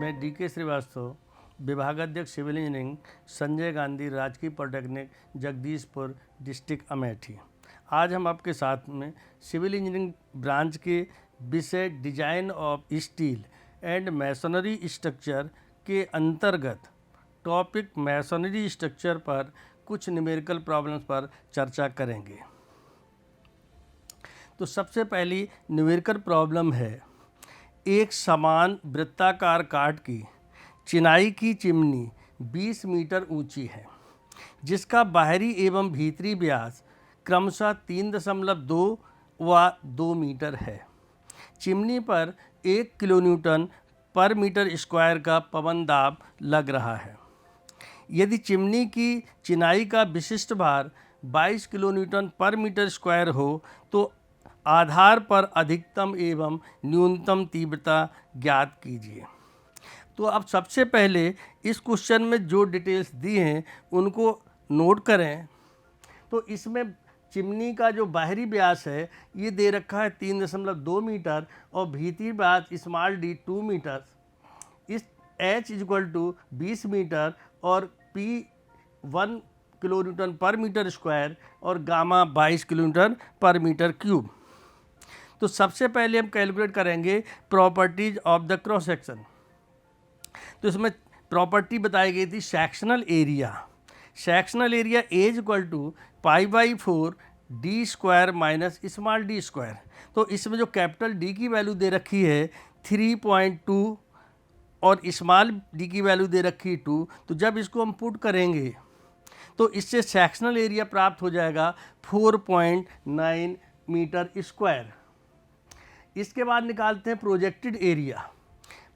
मैं डी.के. श्रीवास्तव, विभागाध्यक्ष civil engineering, Sanjay Gandhi राजकीय पॉलिटेक्निक, जगदीशपुर, डिस्ट्रिक्ट अमेठी। आज हम आपके साथ में सिविल इंजीनियरिंग ब्रांच के विषय design of steel and masonry structure के अंतर्गत टॉपिक मैसनरी स्ट्रक्चर पर कुछ न्यूमेरिकल प्रॉब्लम्स पर चर्चा करेंगे। तो सबसे पहली न्यूमेरिकल प्रॉब्लम है, एक समान वृत्ताकार काठ की चिनाई की चिमनी 20 मीटर ऊंची है, जिसका बाहरी एवं भीतरी व्यास क्रमशः 3.2 व 2 मीटर है। चिमनी पर 1 किलोन्यूटन पर मीटर स्क्वायर का पवन दाब लग रहा है। यदि चिमनी की चिनाई का विशिष्ट भार 22 किलोन्यूटन पर मीटर स्क्वायर हो तो आधार पर अधिकतम एवं न्यूनतम तीव्रता ज्ञात कीजिए। तो अब सबसे पहले इस क्वेश्चन में जो डिटेल्स दी हैं उनको नोट करें। तो इसमें चिमनी का जो बाहरी व्यास है ये दे रखा है 3.2 मीटर और भीतरी व्यास स्मॉल डी 2 मीटर। इस H = 20 मीटर और P 1 किलोन्यूटन पर मीटर स्क्वायर और गामा 22 किलोन्यूटन पर मीटर क्यूब। तो सबसे पहले हम कैलकुलेट करेंगे properties of the cross section. तो इसमें प्रॉपर्टी बताई गई थी sectional area. Sectional area = π/4 d square minus small D square. तो इसमें जो कैपिटल डी की वैल्यू दे रखी है 3.2 और स्मॉल डी की वैल्यू दे रखी है 2। तो जब इसको हम पुट करेंगे तो इससे सेक्शनल एरिया प्राप्त हो जाएगा 4.9 मीटर स्क्वायर। इसके बाद निकालते हैं प्रोजेक्टेड एरिया।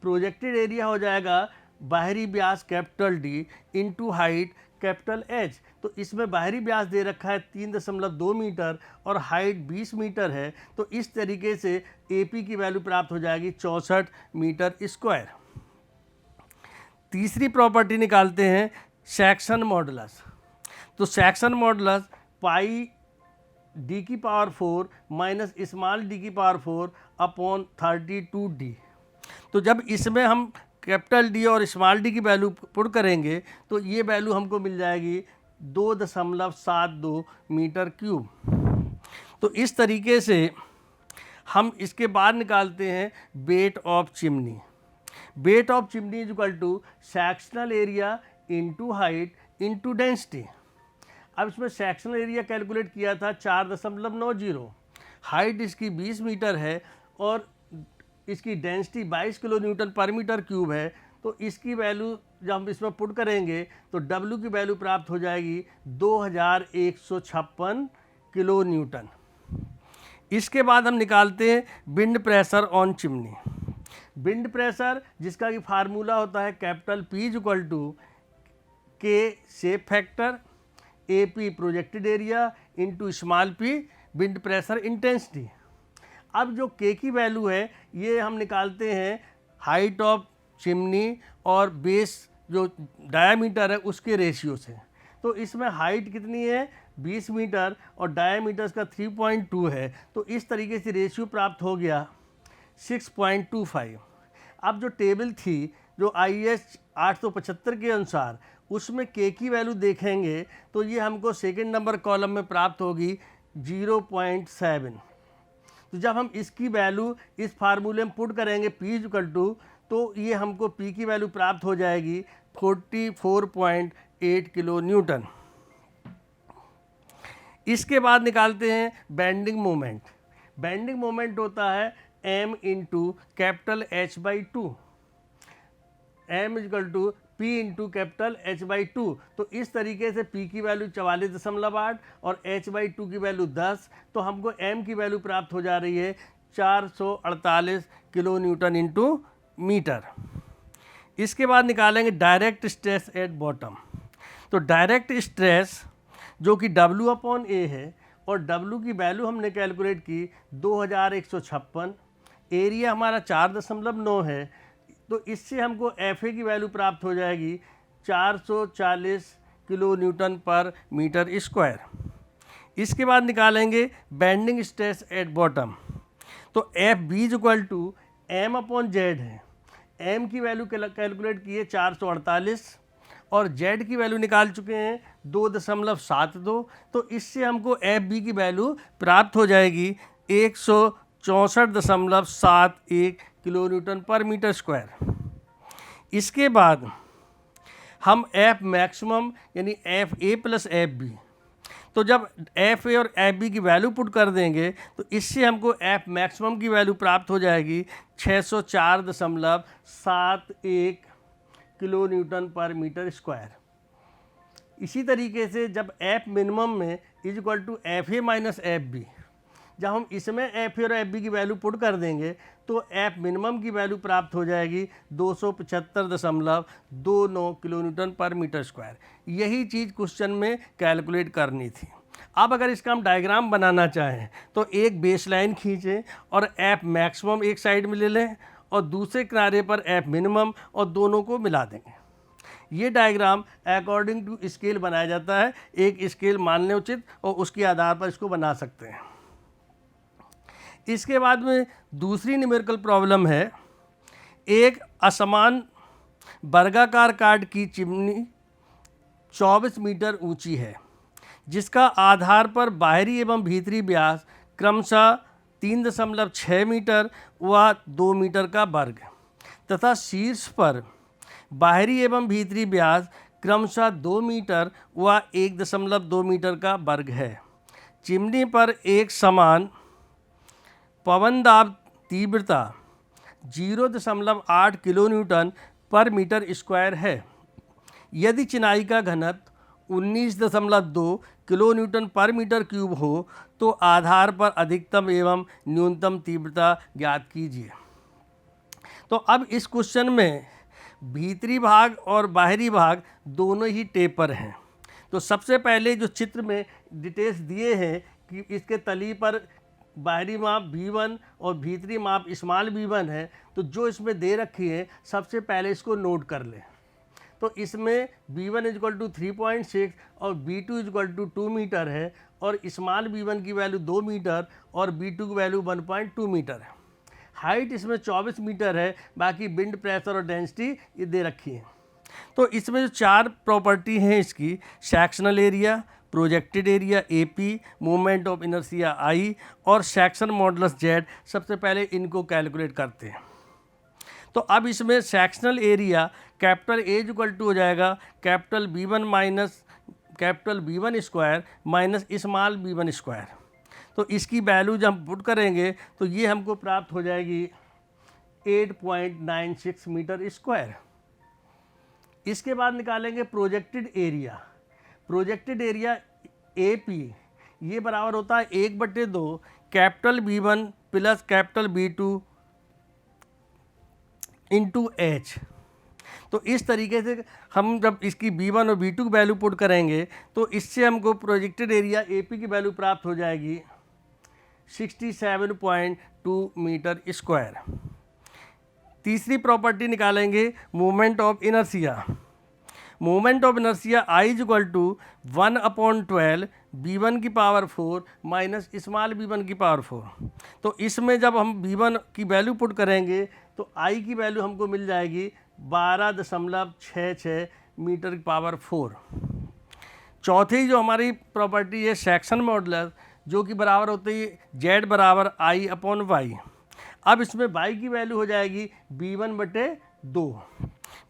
प्रोजेक्टेड एरिया हो जाएगा बाहरी व्यास capital D into height capital H. तो इसमें बाहरी व्यास दे रखा है 3.2 मीटर और हाइट 20 मीटर है। तो इस तरीके से एपी की वैल्यू प्राप्त हो जाएगी 64 मीटर स्क्वायर। तीसरी प्रॉपर्टी निकालते हैं सेक्शन मॉडुलस। तो section modulus πd⁴ minus small d⁴ upon 32d। तो जब इसमें हम कैपिटल डी और स्मॉल डी की वैल्यू पुट करेंगे तो ये वैल्यू हमको मिल जाएगी 2.72 मीटर क्यूब। तो इस तरीके से हम इसके बाद निकालते हैं weight of chimney. Weight of chimney = sectional area into height into density. अब इसमें सेक्शनल एरिया कैलकुलेट किया था 4.90। हाइट इसकी 20 मीटर है और इसकी डेंसिटी 22 किलो न्यूटन पर मीटर क्यूब है। तो इसकी वैल्यू जब हम इसमें पुट करेंगे तो W की वैल्यू प्राप्त हो जाएगी 2156 किलो न्यूटन। इसके बाद हम निकालते हैं wind pressure on chimney. Wind pressure जिसका कि फार्मूला होता है capital P = K shape factor AP projected area into small p wind pressure intensity. अब जो K की वैल्यू है ये हम निकालते हैं हाइट ऑफ चिमनी और बेस जो डायामीटर है उसके रेशियो से। तो इसमें हाइट कितनी है 20 मीटर और डायामीटर का 3.2 है। तो इस तरीके से रेशियो प्राप्त हो गया 6.25। अब जो टेबल थी जो IS 875 के अनुसार उसमें K की वैल्यू देखेंगे तो ये हमको सेकेंड नंबर कॉलम में प्राप्त होगी 0.7। तो जब हम इसकी वैल्यू इस फार्मूले में पुट करेंगे P = तो ये हमको P की वैल्यू प्राप्त हो जाएगी 44.8 किलो न्यूटन। इसके बाद निकालते हैं बेंडिंग मोमेंट। बेंडिंग मोमेंट होता है M × capital H/2। M = P × capital H/2। तो इस तरीके से P की वैल्यू 44.8 और H/2 की वैल्यू 10। तो हमको M की वैल्यू प्राप्त हो जा रही है 448 किलो न्यूटन इंटू मीटर। इसके बाद निकालेंगे डायरेक्ट स्ट्रेस एट बॉटम। तो डायरेक्ट स्ट्रेस जो कि W/A है और W की वैल्यू हमने कैलकुलेट की 2156। एरिया हमारा 4.9 है। तो इससे हमको FA की वैल्यू प्राप्त हो जाएगी 440 किलो न्यूटन पर मीटर स्क्वायर। इसके बाद निकालेंगे बेंडिंग स्ट्रेस एट बॉटम। तो FB = M/Z है। एम की वैल्यू कैलकुलेट की है 448 और जेड की वैल्यू निकाल चुके हैं 2.72। तो इससे हमको एफ बी की वैल्यू प्राप्त हो जाएगी 164.71 किलो न्यूटन पर मीटर स्क्वायर। इसके बाद हम एफ मैक्सिमम यानी F A plus F B, तो जब एफ ए और एफ बी की वैल्यू पुट कर देंगे तो इससे हमको एफ मैक्सिमम की वैल्यू प्राप्त हो जाएगी 604.71 किलो न्यूटन पर मीटर स्क्वायर। इसी तरीके से जब एफ मिनिमम में is equal to F A minus F B, जब हम इसमें एफ ए और एफ बी की वैल्यू पुट कर देंगे तो एफ मिनिमम की वैल्यू प्राप्त हो जाएगी 275.29 किलो न्यूटन पर मीटर स्क्वायर। यही चीज़ क्वेश्चन में कैलकुलेट करनी थी। अब अगर इसका हम डायग्राम बनाना चाहें तो एक बेसलाइन खींचें और एफ मैक्सिमम एक साइड में ले लें और दूसरे किनारे पर एफ मिनिमम और दोनों को मिला देंगे। ये डायग्राम अकॉर्डिंग टू स्केल बनाया जाता है, एक स्केल मान लें उचित और उसके आधार पर इसको बना सकते हैं। इसके बाद में दूसरी न्यूमेरिकल प्रॉब्लम है, एक असमान वर्गाकार काट की चिमनी 24 मीटर ऊंची है जिसका आधार पर बाहरी एवं भीतरी व्यास क्रमशः 3.6 मीटर व 2 मीटर का वर्ग तथा शीर्ष पर बाहरी एवं भीतरी व्यास क्रमशः 2 मीटर व 1.2 मीटर का वर्ग है। चिमनी पर एक समान पवन दाब तीव्रता 0.8 किलो न्यूटन पर मीटर स्क्वायर है। यदि चिनाई का घनत्व 19.2 किलो न्यूटन पर मीटर क्यूब हो तो आधार पर अधिकतम एवं न्यूनतम तीव्रता ज्ञात कीजिए। तो अब इस क्वेश्चन में भीतरी भाग और बाहरी भाग दोनों ही टेपर हैं। तो सबसे पहले जो चित्र में डिटेल्स दिए हैं कि इसके तली पर बाहरी माप V1 और भीतरी माप स्मॉल v1 है, तो जो इसमें दे रखी है सबसे पहले इसको नोट कर लें। तो इसमें V1 इजक्वल टू 3.6 और V2 इजक्वल टू 2 मीटर है और स्मॉल v1 की वैल्यू 2 मीटर और V2 की वैल्यू 1.2 मीटर है। हाइट इसमें 24 मीटर है, बाकी विंड प्रेशर और डेंसिटी ये दे रखी है। तो इसमें जो चार प्रॉपर्टी हैं इसकी, sectional area, projected area AP, moment of inertia I और सेक्शन मॉडुलस Z, सबसे पहले इनको कैलकुलेट करते हैं। तो अब इसमें sectional area capital A equal to हो जाएगा capital B1 minus capital B1 square minus small b1 square. तो इसकी वैल्यू जब हम पुट करेंगे तो ये हमको प्राप्त हो जाएगी 8.96 मीटर स्क्वायर। इसके बाद निकालेंगे projected area. Projected area AP ये बराबर होता है 1/2 capital B1 plus capital B2 into H। तो इस तरीके से हम जब इसकी B1 और B2 की वैल्यू पुट करेंगे तो इससे हमको प्रोजेक्टेड एरिया AP की वैल्यू प्राप्त हो जाएगी 67.2 मीटर स्क्वायर। तीसरी प्रॉपर्टी निकालेंगे moment of inertia. Moment of inertia I equal to 1/12 B1 की पावर 4 माइनस स्मॉल b1 की पावर 4। तो इसमें जब हम B1 की वैल्यू पुट करेंगे तो I की वैल्यू हमको मिल जाएगी 12.66 मीटर की पावर 4। चौथी जो हमारी प्रॉपर्टी है सेक्शन मॉडुलस, जो कि बराबर होती है Z बराबर I/Y। अब इसमें Y की वैल्यू हो जाएगी B1/2।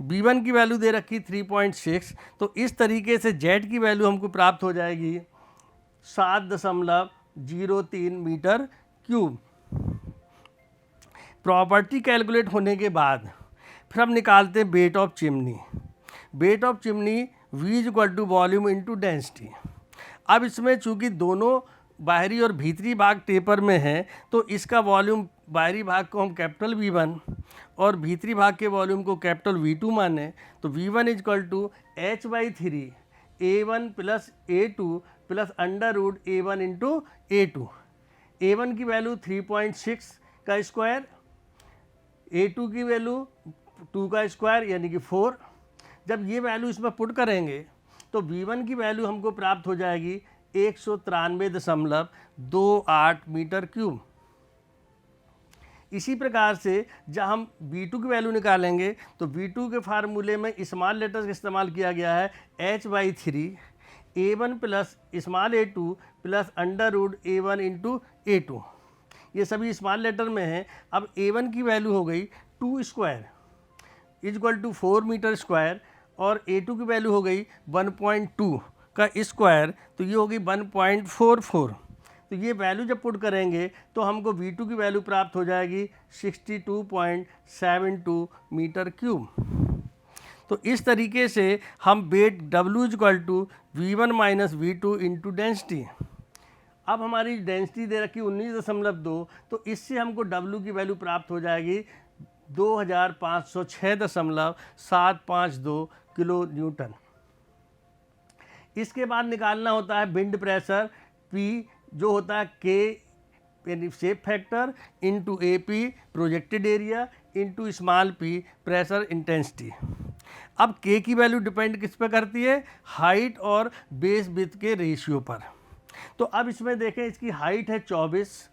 B1 की वैल्यू दे रखी 3.6, तो इस तरीके से Z की वैल्यू हमको प्राप्त हो जाएगी 7.03 मीटर क्यूब। प्रॉपर्टी कैलकुलेट होने के बाद फिर हम निकालते हैं weight of chimney. Weight of chimney V equal to volume into density. अब इसमें चूंकि दोनों बाहरी और भीतरी भाग टेपर में है तो इसका वॉल्यूम बाहरी भाग को हम कैपिटल V1 और भीतरी भाग के वॉल्यूम को कैपिटल V2 माने, तो V1 equal to H/3 A1 plus A2 plus under root A1 into A2। A1 की वैल्यू 3.6 का स्क्वायर, A2 की वैल्यू 2 का स्क्वायर यानी कि 4। जब ये वैल्यू इसमें पुट करेंगे तो V1 की वैल्यू हमको प्राप्त हो जाएगी 193.28 मीटर क्यूब। इसी प्रकार से जब हम V2 की वैल्यू निकालेंगे तो V2 के फार्मूले में स्मॉल लेटर्स का इस्तेमाल किया गया है h/3 A1 plus small a2 plus √A1 into A2। ये सभी स्मॉल लेटर में है। अब A1 की वैल्यू हो गई 2 square equal to 4 metre square और A2 की वैल्यू हो गई 1.2 का स्क्वायर, तो ये होगी 1.44। तो ये वैल्यू जब पुट करेंगे तो हमको V2 की वैल्यू प्राप्त हो जाएगी 62.72 मीटर क्यूब। तो इस तरीके से हम weight W equal to V1 minus V2 into density. अब हमारी डेंसिटी दे रखी 19.2, तो इससे हमको W की वैल्यू प्राप्त हो जाएगी 2506.752 किलो न्यूटन। इसके बाद निकालना होता है विंड प्रेशर P, जो होता है K यानी shape factor into AP projected area into small p pressure intensity. अब K की वैल्यू डिपेंड किस पे करती है? हाइट और बेस विड्थ के रेशियो पर। तो अब इसमें देखें, इसकी हाइट है 24,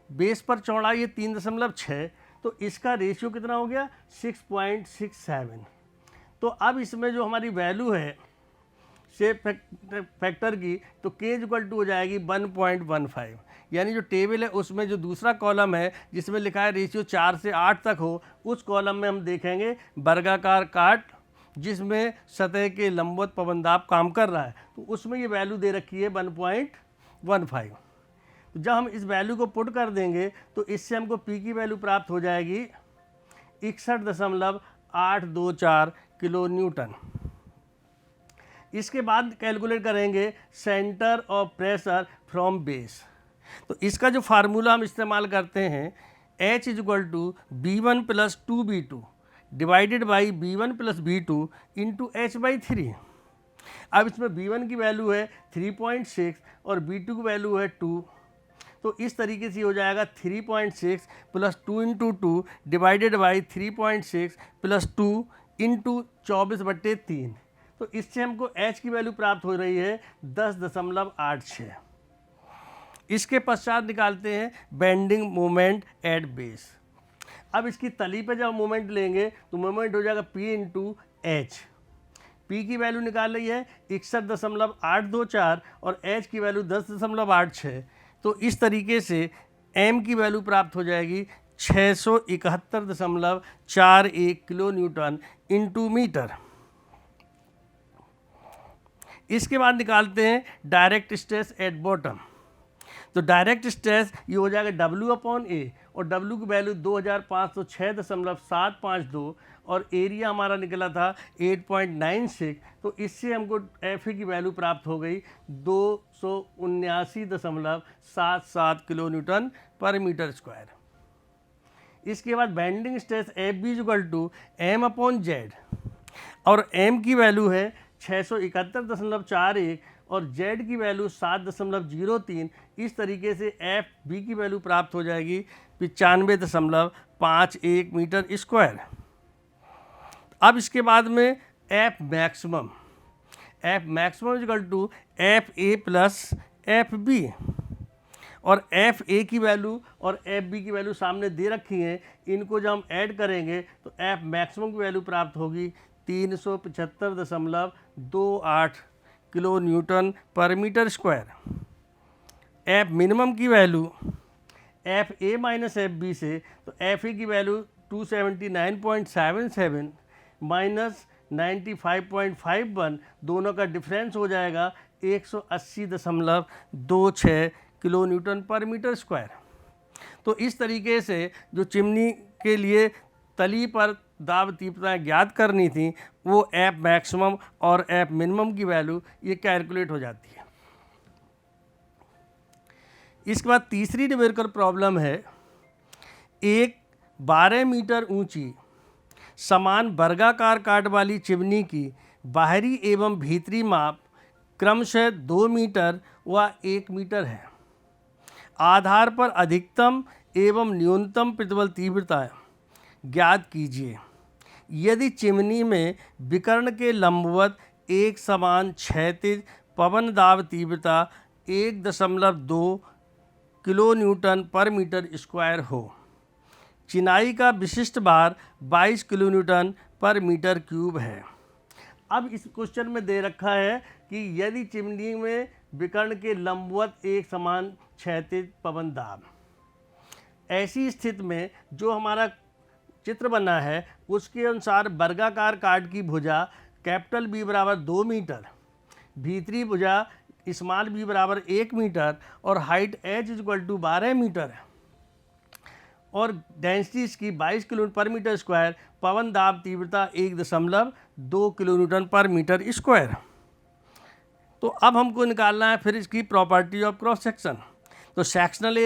बेस पर चौड़ाई है 3.6, तो इसका रेशियो कितना हो गया? 6.67। तो अब इसमें जो हमारी वैल्यू है शेप फैक्टर की, तो K इक्वल टू हो जाएगी 1.15। यानी जो टेबल है उसमें जो दूसरा कॉलम है जिसमें लिखा है रेशियो 4 से 8 तक हो, उस कॉलम में हम देखेंगे वर्गाकार काट जिसमें सतह के लंबवत पवनदाब काम कर रहा है, तो उसमें ये वैल्यू दे रखी है 1.15। तो जब हम इस वैल्यू को पुट कर देंगे तो इससे हमको P की वैल्यू प्राप्त हो जाएगी 61.824 किलो न्यूटन। इसके बाद कैलकुलेट करेंगे centre of pressure from base. तो इसका जो फार्मूला हम इस्तेमाल करते हैं H equal to B1 plus 2B2 divided by B1 plus B2 into h/3। अब इसमें B1 की वैल्यू है 3.6 और B2 की वैल्यू है 2, तो इस तरीके से हो जाएगा 3.6 plus 2 into 2 divided by 3.6 plus 2 into 24/3। तो इससे हमको H की वैल्यू प्राप्त हो रही है 10.86। इसके पश्चात निकालते हैं बेंडिंग मोमेंट एट बेस। अब इसकी तली पे जब मोमेंट लेंगे तो मोमेंट हो जाएगा P इंटू H। P की वैल्यू निकाल रही है 61.824 और H की वैल्यू 10.86। तो इस तरीके से M की वैल्यू प्राप्त हो जाएगी 671.41 किलो न्यूटन इंटू मीटर। इसके बाद निकालते हैं डायरेक्ट स्ट्रेस एट बॉटम। तो डायरेक्ट स्ट्रेस ये हो जाएगा W/A और W की वैल्यू 2506.752 और एरिया हमारा निकला था 8.96। तो इससे हमको FA की वैल्यू प्राप्त हो गई 279.77 किलो न्यूटन पर मीटर स्क्वायर। इसके बाद bending stress FB equal to M/Z और M की वैल्यू है 671.41 और Z की वैल्यू 7.03। इस तरीके से FB की वैल्यू प्राप्त हो जाएगी 95.51 मीटर स्क्वायर। अब इसके बाद में F maximum equal to FA plus FB और FA की वैल्यू और FB की वैल्यू सामने दे रखी हैं। इनको जब हम ऐड करेंगे तो F मैक्सिमम की वैल्यू प्राप्त होगी 375.28 किलो न्यूटन पर मीटर स्क्वायर। F मिनिमम की वैल्यू FA माइनस FB से, तो FA की वैल्यू 279.77 माइनस 95.51, दोनों का डिफरेंस हो जाएगा 180.26 किलो न्यूटन पर मीटर स्क्वायर। तो इस तरीके से जो चिमनी के लिए तली पर दाब तीव्रताएँ ज्ञात करनी थी वो F मैक्सिमम और F मिनिमम की वैल्यू ये कैलकुलेट हो जाती है। इसके बाद तीसरी न्यूमेरिकल प्रॉब्लम है, एक 12 मीटर ऊंची समान वर्गाकार काट वाली चिमनी की बाहरी एवं भीतरी माप क्रमशः 2 मीटर व 1 मीटर है। आधार पर अधिकतम एवं न्यूनतम प्रतिबल तीव्रता ज्ञात कीजिए। यदि चिमनी में विकर्ण के लंबवत एक समान क्षैतिज पवन दाब तीव्रता 1.2 किलो न्यूटन पर मीटर स्क्वायर हो, चिनाई का विशिष्ट भार 22 किलो न्यूटन पर मीटर क्यूब है। अब इस क्वेश्चन में दे रखा है कि यदि चिमनी में विकर्ण के लंबवत एक समान क्षैतिज पवन दाब, ऐसी स्थिति में जो हमारा चित्र बना है उसके अनुसार वर्गाकार काट की भुजा कैपिटल बी बराबर 2 मीटर, भीतरी भुजा स्मॉल बी बराबर 1 मीटर और height H equal to 12 metre है और डेंसिटी इसकी 22 किलो पर मीटर स्क्वायर, पवन दाब तीव्रता 1.2 किलो न्यूटन पर मीटर स्क्वायर। तो अब हमको निकालना है फिर इसकी प्रॉपर्टी ऑफ क्रॉस सेक्शन। तो sectional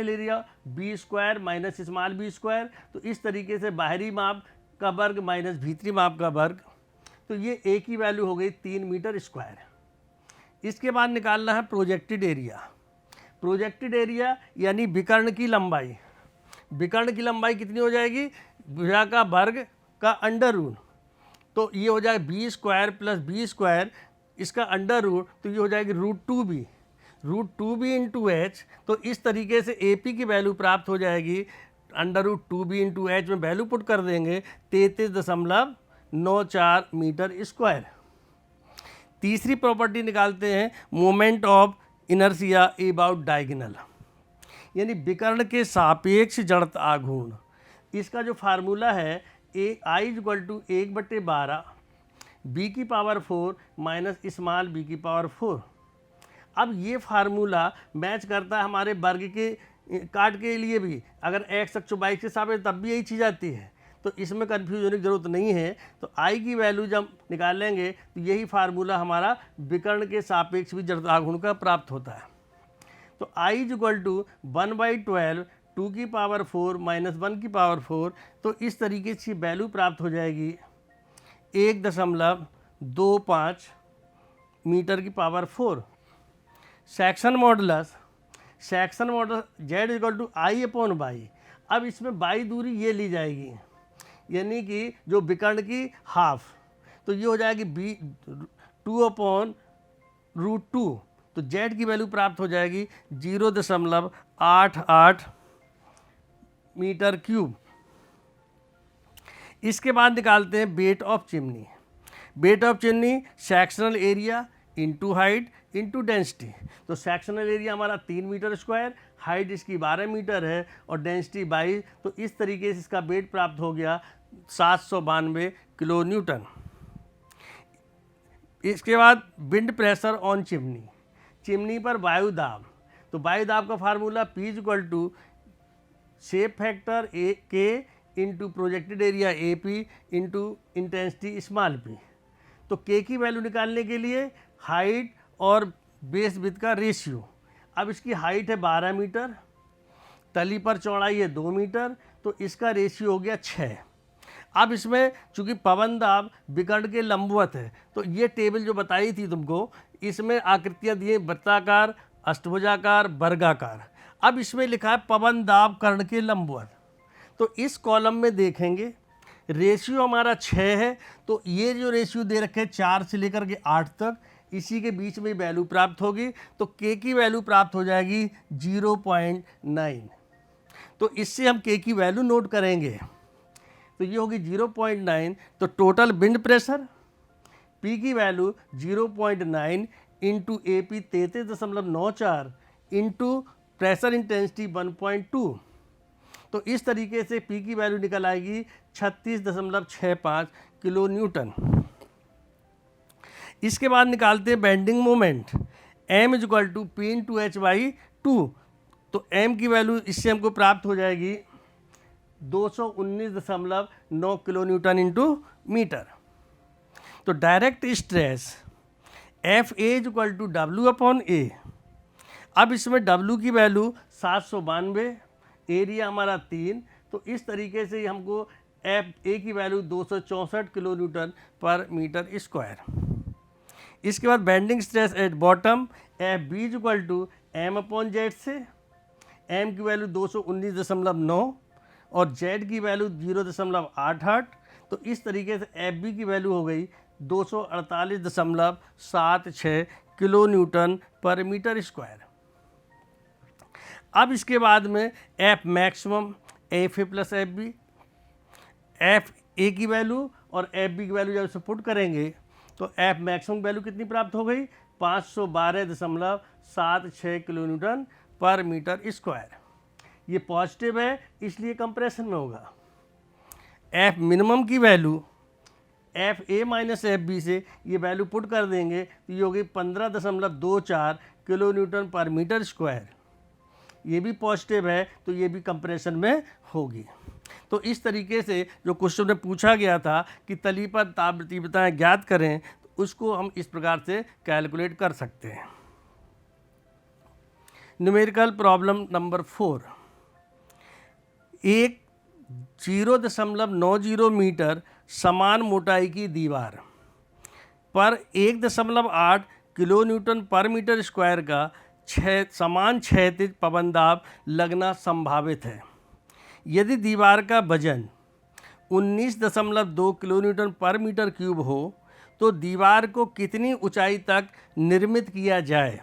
area B square minus small B square, तो इस तरीके से बाहरी माप का वर्ग माइनस भीतरी माप का वर्ग, तो ये ए की वैल्यू हो गई 3 मीटर स्क्वायर। इसके बाद निकालना है प्रोजेक्टेड एरिया यानी विकर्ण की लंबाई। विकर्ण की लंबाई कितनी हो जाएगी, भुजा का वर्ग का अंडर रूट, तो ये हो जाएगा B square plus B square, इसका अंडर रूट, तो ये हो जाएगी root two B into H. तो इस तरीके से ए पी की वैल्यू प्राप्त हो जाएगी, under root 2b into H में वैल्यू पुट कर देंगे 33.94 मीटर स्क्वायर। तीसरी प्रॉपर्टी निकालते हैं moment of inertia about diagonal, यानी विकर्ण के सापेक्ष जड़ता आघूर्ण। इसका जो फार्मूला है आई इक्वल टू 1/12 बी की पावर 4 माइनस स्मॉल बी की पावर 4। अब ये फार्मूला मैच करता है हमारे वर्ग के काट के लिए भी, अगर एक्स अक्ष वाई के सापेक्ष तब भी यही चीज़ आती है, तो इसमें कन्फ्यूज होने की जरूरत नहीं है। तो आई की वैल्यू जब निकालेंगे तो यही फार्मूला हमारा विकर्ण के सापेक्ष भी जड़ता आघूर्ण का प्राप्त होता है। तो आई इज इक्वल टू 1/12 2 की पावर 4 माइनस 1 की पावर 4, तो इस तरीके से वैल्यू प्राप्त हो जाएगी 1.25 मीटर की power 4। Section modulus Z equal to I upon by. अब इसमें बाई दूरी ये ली जाएगी, यानी कि जो विकर्ण की हाफ, तो ये हो जाएगी बी 2/√2, तो जेड की वैल्यू प्राप्त हो जाएगी 0.88 मीटर क्यूब। इसके बाद निकालते हैं weight of chimney. Sectional area into height into density. तो सेक्शनल एरिया हमारा 3 मीटर स्क्वायर, हाइट इसकी 12 मीटर है और डेंसिटी 22, तो इस तरीके से इसका वेट प्राप्त हो गया 792 किलो न्यूटन। इसके बाद विंड प्रेशर ऑन चिमनी पर वायु दाब। तो वायु दाब का formula P equal to shape factor A K into projected area A P into intensity small P. तो के की वैल्यू निकालने के लिए हाइट और बेस विड्थ का रेशियो, अब इसकी हाइट है 12 मीटर, तली पर चौड़ाई है 2 मीटर, तो इसका रेशियो हो गया 6। अब इसमें चूंकि पवन दाब विकर्ण के लंबवत है, तो ये टेबल जो बताई थी तुमको, इसमें आकृतियाँ दी वृत्ताकार, अष्टभुजाकार, वर्गाकार। अब इसमें लिखा है पवन दाब कर्ण के लंबवत, तो इस कॉलम में देखेंगे रेशियो हमारा 6 है, तो ये जो रेशियो दे रखे हैं 4 से लेकर के 8 तक, इसी के बीच में वैल्यू प्राप्त होगी, तो के की वैल्यू प्राप्त हो जाएगी 0.9। तो इससे हम के की वैल्यू नोट करेंगे, तो ये होगी 0.9। तो टोटल विंड प्रेशर पी की value 0.9 into A P 33.94 into pressure intensity 1.2, तो इस तरीके से पी की वैल्यू निकल आएगी 36.65 किलो न्यूटन। इसके बाद निकालते हैं bending moment, m is equal to P into H by 2। तो m की वैल्यू इससे हमको प्राप्त हो जाएगी 219.9 किलो न्यूटन इंटू मीटर। तो direct stress F A is equal to W upon A. अब इसमें w की वैल्यू 792, एरिया हमारा 3, तो इस तरीके से हमको एफ ए की वैल्यू 264 किलो न्यूटन पर मीटर स्क्वायर। इसके बाद bending stress at bottom F B is equal to M upon Z से, एम की वैल्यू 219.9 और जेड की वैल्यू 0.88, तो इस तरीके से एफ बी की वैल्यू हो गई 248.76 किलो न्यूटन पर मीटर स्क्वायर। अब इसके बाद में F maximum F A plus F B, F A की वैल्यू और एफ बी की वैल्यू जब इसे पुट करेंगे तो एफ मैक्सिमम वैल्यू कितनी प्राप्त हो गई, 512.76 किलो न्यूटन पर मीटर स्क्वायर। ये पॉजिटिव है इसलिए कंप्रेशन में होगा। एफ मिनिमम की value F A minus F B से ये वैल्यू पुट कर देंगे तो ये होगी 15.24 किलो न्यूटन पर मीटर स्क्वायर। ये भी पॉजिटिव है तो ये भी कंप्रेशन में होगी। तो इस तरीके से जो क्वेश्चन में पूछा गया था कि तली पर ताप तीव्रताएँ ज्ञात करें, तो उसको हम इस प्रकार से कैलकुलेट कर सकते हैं। न्यूमेरिकल प्रॉब्लम नंबर 4, एक 0.90 मीटर समान मोटाई की दीवार पर 1.8 किलो न्यूटन पर मीटर स्क्वायर का समान क्षैतिज पवन दाब लगना संभावित है। यदि दीवार का वजन 19.2 किलो न्यूटन पर मीटर क्यूब हो तो दीवार को कितनी ऊंचाई तक निर्मित किया जाए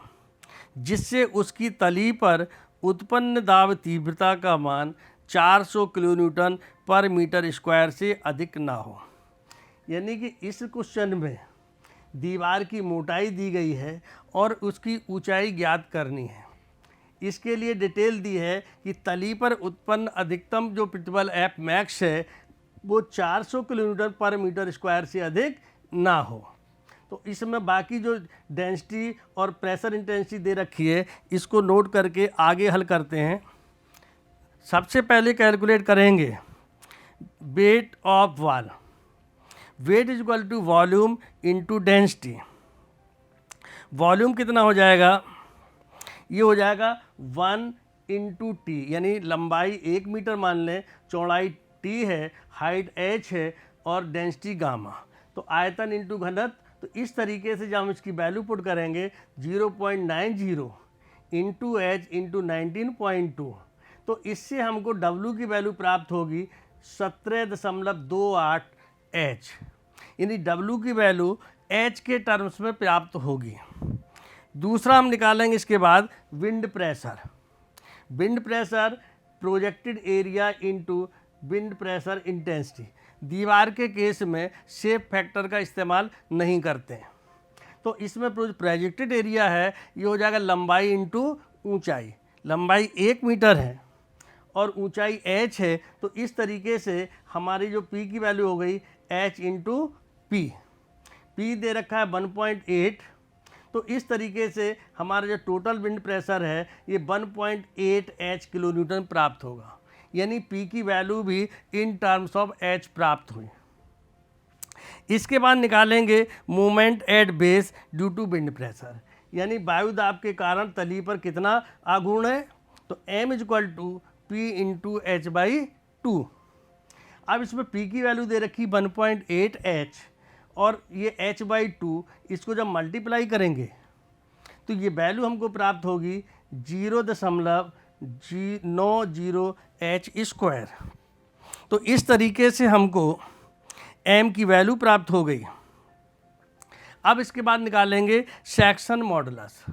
जिससे उसकी तली पर उत्पन्न दाब तीव्रता का मान 400 किलो न्यूटन पर मीटर स्क्वायर से अधिक ना हो। यानी कि इस क्वेश्चन में दीवार की मोटाई दी गई है और उसकी ऊंचाई ज्ञात करनी है। इसके लिए डिटेल दी है कि तली पर उत्पन्न अधिकतम जो प्रतिबल एफ मैक्स है वो 400 किलो न्यूटन पर मीटर स्क्वायर से अधिक ना हो। तो इसमें बाकी जो डेंसिटी और प्रेशर इंटेंसिटी दे रखी है इसको नोट करके आगे हल करते हैं। सबसे पहले कैलकुलेट करेंगे weight of wall. Weight is equal to volume into density. Volume कितना हो जाएगा, ये हो जाएगा 1 इंटू टी, यानी लंबाई 1 मीटर मान लें, चौड़ाई टी है, हाइट h है और डेंसिटी गामा। तो आयतन इंटू घनत्व। तो इस तरीके से जब हम इसकी वैल्यू पुट करेंगे 0.90 इंटू एच इंटू 19.2, तो इससे हमको W की वैल्यू प्राप्त होगी 17.28 H, यानी W की वैल्यू H के टर्म्स में प्राप्त होगी। दूसरा हम निकालेंगे इसके बाद wind pressure. Wind pressure projected area into wind pressure intensity. दीवार के केस में शेप फैक्टर का इस्तेमाल नहीं करते हैं, तो इसमें प्रोजेक्टेड एरिया है ये हो जाएगा लंबाई इंटू ऊंचाई। लंबाई 1 मीटर है और ऊंचाई h है, तो इस तरीके से हमारी जो p की वैल्यू हो गई h इंटू पी। p दे रखा है 1.8, तो इस तरीके से हमारा जो टोटल विंड प्रेशर है ये 1.8 H किलो न्यूटन प्राप्त होगा। यानी P की वैल्यू भी इन टर्म्स ऑफ H प्राप्त हुई। इसके बाद निकालेंगे movement at base due to wind pressure, यानी वायु दाब के कारण तली पर कितना आघूर्ण है। तो m is equal to P into H by 2। अब इसमें P की वैल्यू दे रखी 1.8 H और ये h बाई 2, इसको जब मल्टीप्लाई करेंगे तो ये वैल्यू हमको प्राप्त होगी 0.90 H स्क्वायर। तो इस तरीके से हमको m की वैल्यू प्राप्त हो गई। अब इसके बाद निकालेंगे सेक्शन मॉडुलस।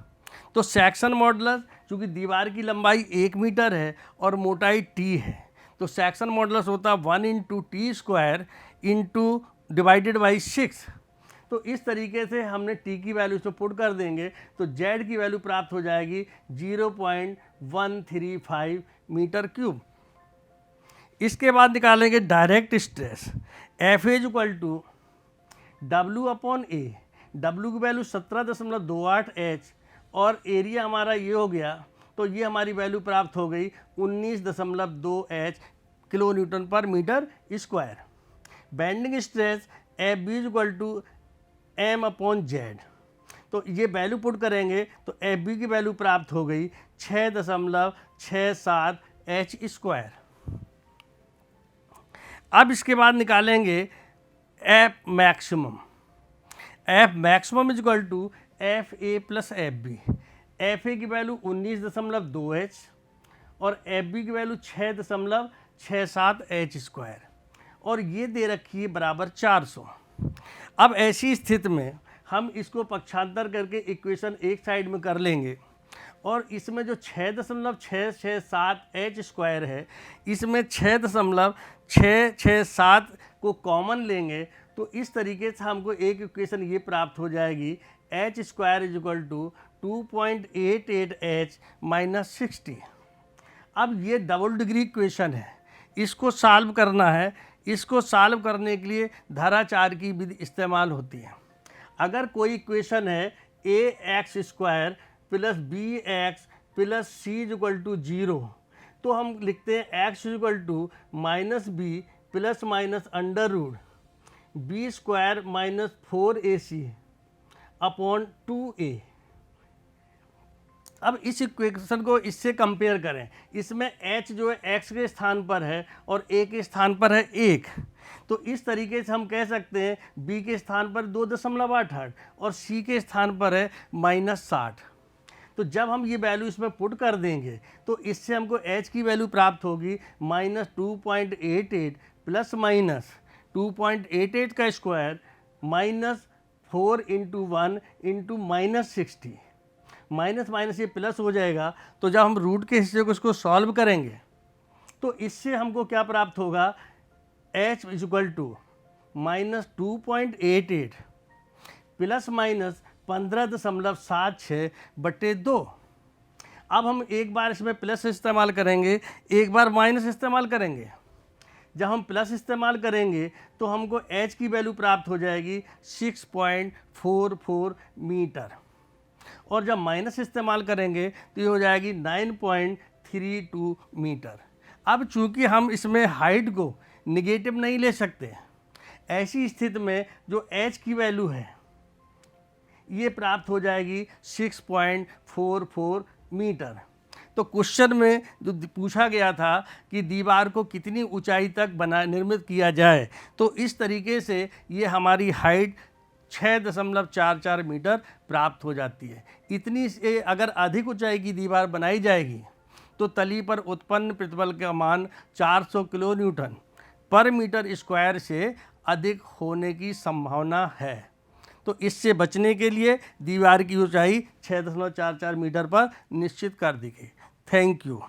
तो सेक्शन मॉडुलस, चूँकि दीवार की लंबाई 1 मीटर है और मोटाई t है, तो सेक्शन मॉडुलस होता है 1 into T square into divided by 6। तो इस तरीके से हमने t की वैल्यू से पुट कर देंगे तो z की वैल्यू प्राप्त हो जाएगी 0.135 मीटर क्यूब। इसके बाद निकालेंगे direct stress. F is equal to W upon A. W की वैल्यू 17.28 H और एरिया हमारा ये हो गया, तो ये हमारी वैल्यू प्राप्त हो गई 19.2 H किलो न्यूटन पर metre square. Bending stress F B is equal to M upon Z. तो ये वैल्यू पुट करेंगे तो एफ बी की वैल्यू प्राप्त हो गई 6.67 H स्क्वायर। अब इसके बाद निकालेंगे F maximum. F maximum is equal to F A plus F B. F A की वैल्यू 19.2 H और एफ बी की वैल्यू 6.67 H स्क्वायर और ये दे रखी है बराबर 400। अब ऐसी स्थिति में हम इसको पक्षांतर करके इक्वेशन एक साइड में कर लेंगे और इसमें जो 6.667 एच स्क्वायर है, इसमें 6.667 को कॉमन लेंगे तो इस तरीके से हमको एक इक्वेशन ये प्राप्त हो जाएगी, H square is equal to 2.88 H minus 60। अब ये डबल डिग्री इक्वेशन है, इसको सॉल्व करना है। इसको सॉल्व करने के लिए धाराचार की विधि इस्तेमाल होती है। अगर कोई इक्वेशन है A X square plus B X plus C is equal to 0, तो हम लिखते हैं X is equal to minus B plus minus under root B square minus 4ac upon 2a। अब इस इक्वेशन को इससे कंपेयर करें, इसमें h जो है x के स्थान पर है और a के स्थान पर है 1, तो इस तरीके से हम कह सकते हैं b के स्थान पर 2.88 और c के स्थान पर है -60। तो जब हम ये वैल्यू इसमें पुट कर देंगे तो इससे हमको h की वैल्यू प्राप्त होगी -2.88 प्लस माइनस 2.88 का square minus 4 into 1 into -60। Minus minus ये प्लस हो जाएगा, तो जब हम रूट के हिस्से को इसको सॉल्व करेंगे तो इससे हमको क्या प्राप्त होगा, h is equal to -2.88 plus minus 15.76/2। अब हम एक बार इसमें प्लस इस्तेमाल करेंगे, एक बार माइनस इस्तेमाल करेंगे। जब हम प्लस इस्तेमाल करेंगे तो हमको h की वैल्यू प्राप्त हो जाएगी 6.44 मीटर, और जब माइनस इस्तेमाल करेंगे तो ये हो जाएगी 9.32 मीटर। अब चूंकि हम इसमें हाइट को निगेटिव नहीं ले सकते, ऐसी स्थिति में जो h की वैल्यू है ये प्राप्त हो जाएगी 6.44 मीटर। तो क्वेश्चन में जो पूछा गया था कि दीवार को कितनी ऊंचाई तक निर्मित किया जाए, तो इस तरीके से ये हमारी हाइट 6.44 मीटर प्राप्त हो जाती है। इतनी से अगर अधिक ऊंचाई की दीवार बनाई जाएगी तो तली पर उत्पन्न प्रतिबल का मान 400 किलो न्यूटन पर मीटर स्क्वायर से अधिक होने की संभावना है। तो इससे बचने के लिए दीवार की ऊंचाई 6.44 मीटर पर निश्चित कर दी गई। Thank you.